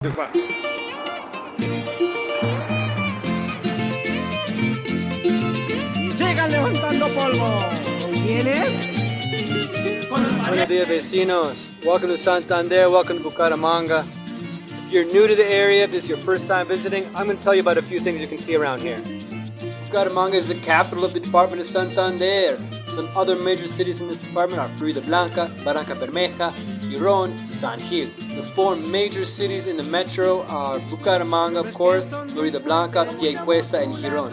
Sigan levantando polvo. ¿Quién es? Buenos dias, vecinos. Welcome to Santander, welcome to Bucaramanga. If you're new to the area, if this is your first time visiting, I'm going to tell you about a few things you can see around here. Bucaramanga is the capital of the department of Santander. Some other major cities in this department are Floridablanca, Barrichara, Giron, and San Gil. The four major cities in the metro are Bucaramanga, of course, Floridablanca, Piedecuesta, and Giron.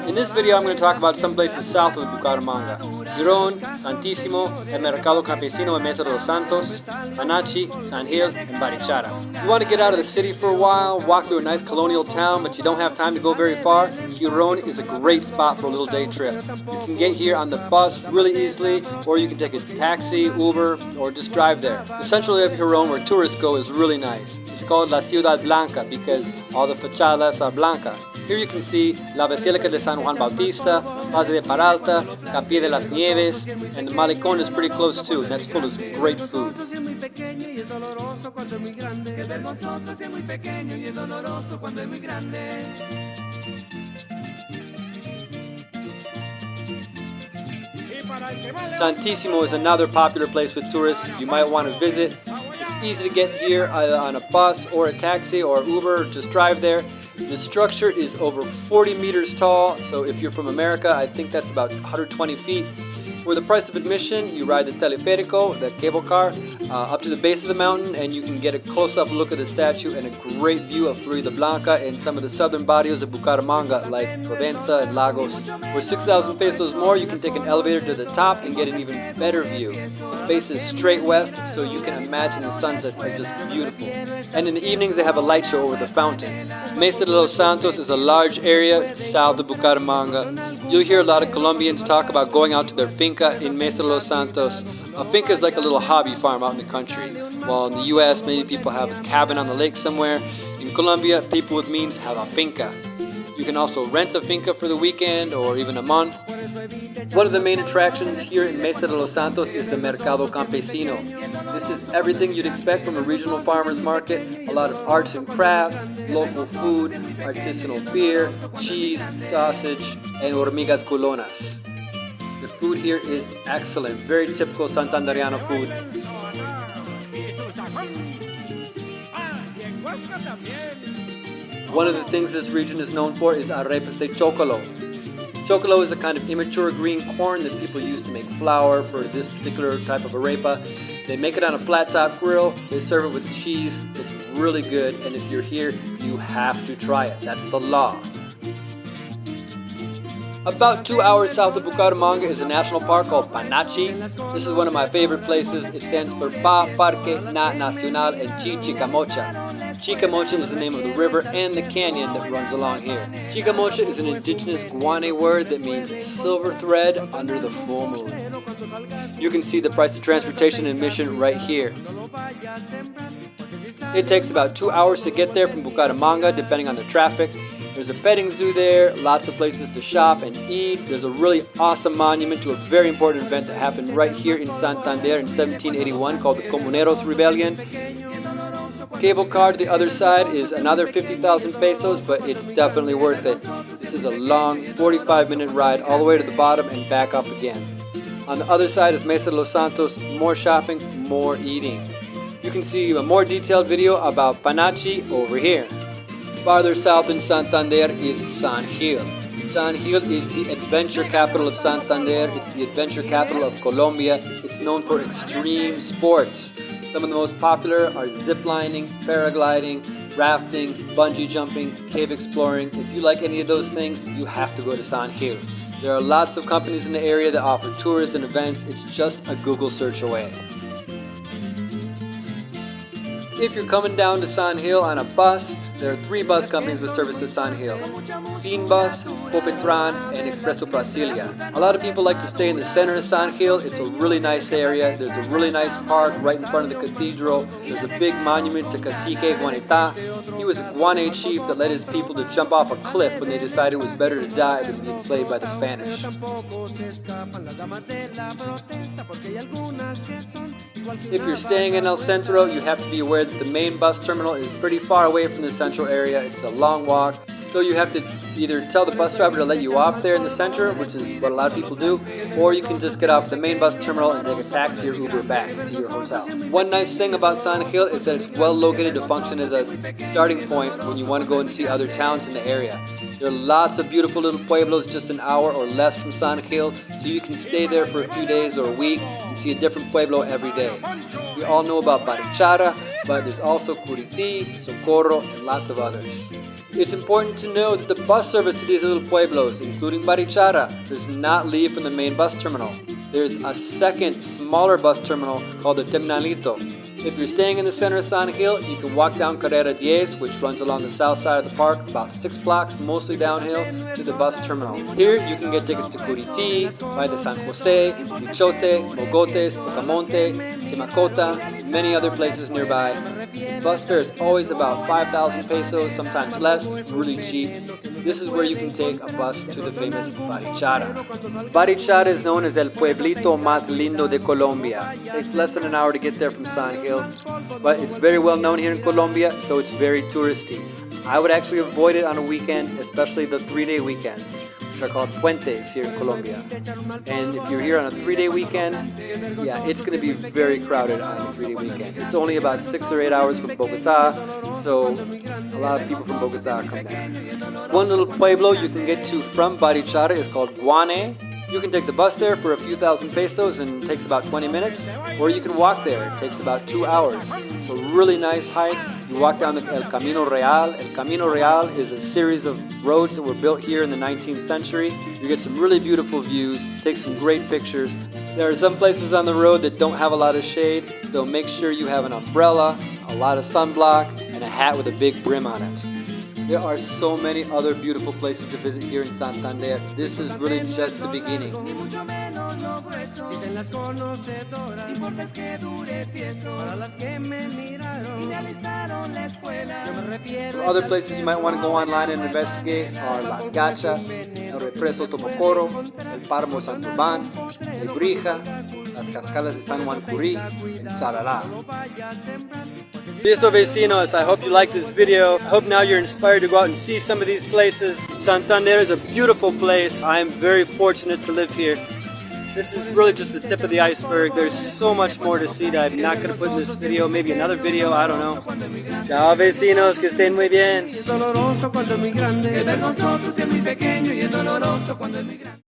In this video, I'm going to talk about some places south of Bucaramanga: Giron, Santisimo, el Mercado Campesino and Mesa de los Santos, Panachi, San Gil, and Barichara. If you want to get out of the city for a while, walk through a nice colonial town, but you don't have time to go very far, Giron is a great spot for a little day trip. You can get here on the bus really easily, or you can take a taxi, Uber, or just drive there. The central area of Giron, where tourists go, is really nice. It's called La Ciudad Blanca because all the fachadas are blanca. Here you can see La Basilica de San Juan Bautista, Plaza de Peralta, Capilla de las Nieves, and the Malecón is pretty close too, and that's full of great food. Santisimo is another popular place with tourists you might want to visit. It's easy to get here either on a bus or a taxi or Uber, or just drive there. The structure is over 40 meters tall, so if you're from America, I think that's about 120 feet. For the price of admission, you ride the teleférico, the cable car, up to the base of the mountain, and you can get a close-up look at the statue and a great view of Floridablanca and some of the southern barrios of Bucaramanga, like Provenza and Lagos. For 6,000 pesos more, you can take an elevator to the top and get an even better view. It faces straight west, so you can imagine the sunsets are just beautiful. And in the evenings, they have a light show over the fountains. Mesa de los Santos is a large area south of Bucaramanga. You'll hear a lot of Colombians talk about going out to their finca in Mesa de los Santos. A finca is like a little hobby farm out in the country. While in the US, maybe people have a cabin on the lake somewhere. In Colombia, people with means have a finca. You can also rent a finca for the weekend or even a month. One of the main attractions here in Mesa de los Santos is the Mercado Campesino. This is everything you'd expect from a regional farmer's market. A lot of arts and crafts, local food, artisanal beer, cheese, sausage, and hormigas culonas. The food here is excellent, very typical Santanderiano food. One of the things this region is known for is arepas de chocolo. Chocolo is a kind of immature green corn that people use to make flour for this particular type of arepa. They make it on a flat-top grill, they serve it with cheese. It's really good, and if you're here, you have to try it. That's the law. About 2 hours south of Bucaramanga is a national park called Panachi. This is one of my favorite places. It stands for Pa, Parque Na Nacional, and Chicamocha. Chicamocha is the name of the river and the canyon that runs along here. Chicamocha is an indigenous Guane word that means silver thread under the full moon. You can see the price of transportation and admission right here. It takes about 2 hours to get there from Bucaramanga, depending on the traffic. There's a petting zoo there, lots of places to shop and eat. There's a really awesome monument to a very important event that happened right here in Santander in 1781 called the Comuneros Rebellion. Cable car to the other side is another 50,000 pesos, but it's definitely worth it. This is a long 45-minute ride all the way to the bottom and back up again. On the other side is Mesa de los Santos, more shopping, more eating. You can see a more detailed video about Panachi over here. Farther south in Santander is San Gil. San Gil is the adventure capital of Santander. It's the adventure capital of Colombia. It's known for extreme sports. Some of the most popular are ziplining, paragliding, rafting, bungee jumping, cave exploring. If you like any of those things, you have to go to San Gil. There are lots of companies in the area that offer tours and events. It's just a Google search away. If you're coming down to San Gil on a bus, there are 3 bus companies with service to San Gil: Finbus, Popetran, and Expresso Brasilia. A lot of people like to stay in the center of San Gil. It's a really nice area. There's a really nice park right in front of the cathedral. There's a big monument to Cacique Juanita. He was a Guane chief that led his people to jump off a cliff when they decided it was better to die than be enslaved by the Spanish. If you're staying in El Centro, you have to be aware that the main bus terminal is pretty far away from the central area. It's a long walk, so you have to either tell the bus driver to let you off there in the center, which is what a lot of people do, or you can just get off the main bus terminal and take a taxi or Uber back to your hotel. One nice thing about San Gil is that it's well located to function as a starting point when you want to go and see other towns in the area. There are lots of beautiful little pueblos just an hour or less from San Gil, so you can stay there for a few days or a week and see a different pueblo every day. We all know about Barichara, but there's also Curiti, Socorro, and lots of others. It's important to know that the bus service to these little pueblos, including Barichara, does not leave from the main bus terminal. There's a second, smaller bus terminal called the Temnalito. If you're staying in the center of San Gil, you can walk down Carrera 10, which runs along the south side of the park, about 6 blocks, mostly downhill, to the bus terminal. Here, you can get tickets to Curiti, Valle de San Jose, Michote, Mogotes, Ocamonte, Simacota, and many other places nearby. The bus fare is always about 5,000 pesos, sometimes less, really cheap. This is where you can take a bus to the famous Barichara. Barichara is known as El Pueblito Más Lindo de Colombia. It takes less than an hour to get there from San Gil, but it's very well known here in Colombia, so it's very touristy. I would actually avoid it on a weekend, especially the 3-day weekends, which are called puentes here in Colombia. And if you're here on a 3-day weekend, yeah, it's going to be very crowded on a 3-day weekend. It's only about 6 or 8 hours from Bogota, so a lot of people from Bogota come there. One little pueblo you can get to from Barichara is called Guane. You can take the bus there for a few thousand pesos and it takes about 20 minutes, or you can walk there. It takes about 2 hours. It's a really nice hike. You walk down the El Camino Real. El Camino Real is a series of roads that were built here in the 19th century. You get some really beautiful views, take some great pictures. There are some places on the road that don't have a lot of shade, so make sure you have an umbrella, a lot of sunblock, and a hat with a big brim on it. There are so many other beautiful places to visit here in Santander. This is really just the beginning. Other places you might want to go online and investigate are Las Gachas, El Represo Tomocoro, El Páramo Santurban, El Brija, Las Cascadas de San Juan Curí, and Charalá. Listo vecinos, I hope you liked this video. I hope now you're inspired to go out and see some of these places. Santander is a beautiful place. I am very fortunate to live here. This is really just the tip of the iceberg. There's so much more to see that I'm not going to put in this video. Maybe another video, I don't know. Chao vecinos, que estén muy bien.